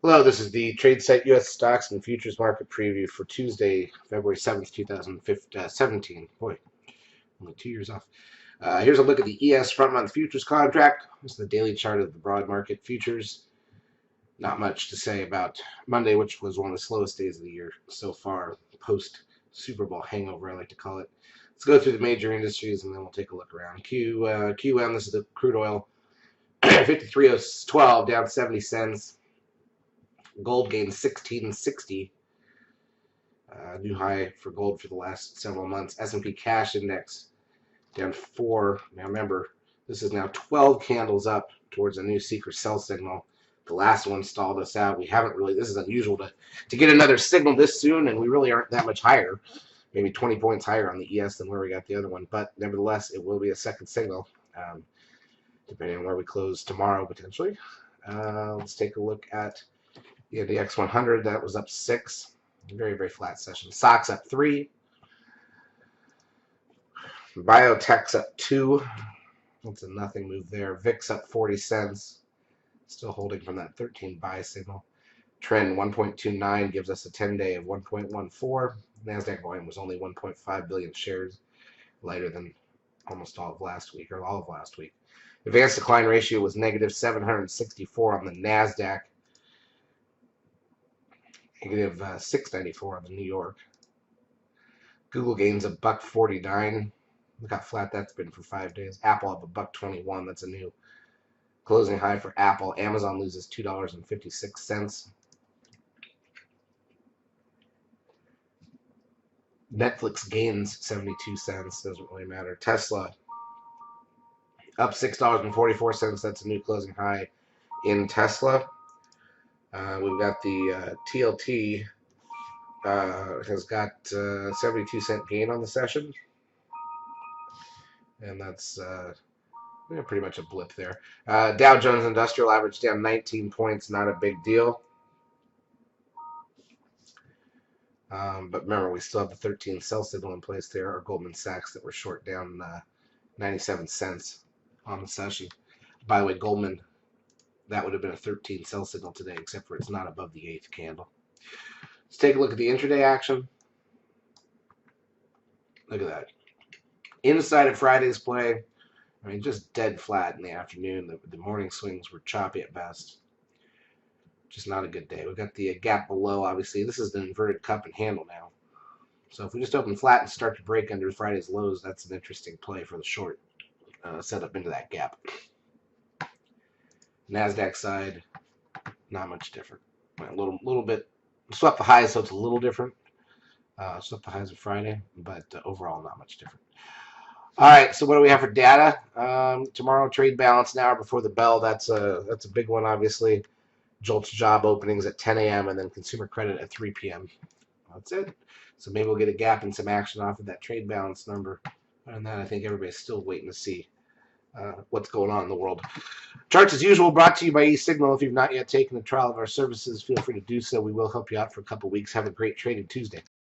Hello, this is the Tradesight U.S. Stocks and Futures Market Preview for Tuesday, February 7th, 2017. Boy, only 2 years off. Here's a look at the ES front month futures contract. This is the daily chart of the broad market futures. Not much to say about Monday, which was one of the slowest days of the year so far, post Super Bowl hangover, I like to call it. Let's go through the major industries and then we'll take a look around. QM, this is the crude oil, 53.12, down 70 cents. Gold gained 1660, new high for gold for the last several months. S&P cash index down 4. Now remember, this is now 12 candles up towards a new seeker sell signal. The last one stalled us out. We haven't really, this is unusual to get another signal this soon, and we really aren't that much higher, maybe 20 points higher on the ES than where we got the other one. But nevertheless, it will be a second signal, depending on where we close tomorrow, potentially. Let's take a look at the X100. That was up 6. Very, very flat session. SOX up 3. Biotech's up 2. That's a nothing move there. VIX up 40 cents. Still holding from that 13 buy signal. Trend 1.29 gives us a 10-day of 1.14. NASDAQ volume was only 1.5 billion shares, lighter than almost all of last week, or all of last week. Advanced decline ratio was negative 764 on the NASDAQ. Negative 694 on the New York. Google gains $1.49. Look how flat that's been for 5 days. Apple up $1.21. That's a new closing high for Apple. Amazon loses $2.56. Netflix gains 72 cents. Doesn't really matter. Tesla up $6.44. That's a new closing high in Tesla. We've got the TLT has got 72-cent gain on the session, and that's pretty much a blip there. Dow Jones Industrial Average down 19 points, not a big deal. But remember, we still have the 13 sell signal in place there, or Goldman Sachs that were short down 97 cents on the session. By the way, Goldman, that would have been a 13 sell signal today, except for it's not above the 8th candle. Let's take a look at the intraday action. Look at that. Inside of Friday's play, I mean, just dead flat in the afternoon. The morning swings were choppy at best. Just not a good day. We've got the gap below, obviously. This is the inverted cup and handle now. So if we just open flat and start to break under Friday's lows, that's an interesting play for the short setup into that gap. NASDAQ side, not much different. A little bit. Swept the highs, so it's a little different. Swept the highs of Friday, but overall not much different. All right, so what do we have for data? Tomorrow, trade balance an hour before the bell. That's a big one, obviously. JOLTS job openings at 10 a.m. and then consumer credit at 3 p.m. That's it. So maybe we'll get a gap and some action off of that trade balance number. Other than that, I think everybody's still waiting to see what's going on in the world. Charts, as usual, brought to you by eSignal. If you've not yet taken the trial of our services, feel free to do so. We will help you out for a couple weeks. Have a great trading Tuesday.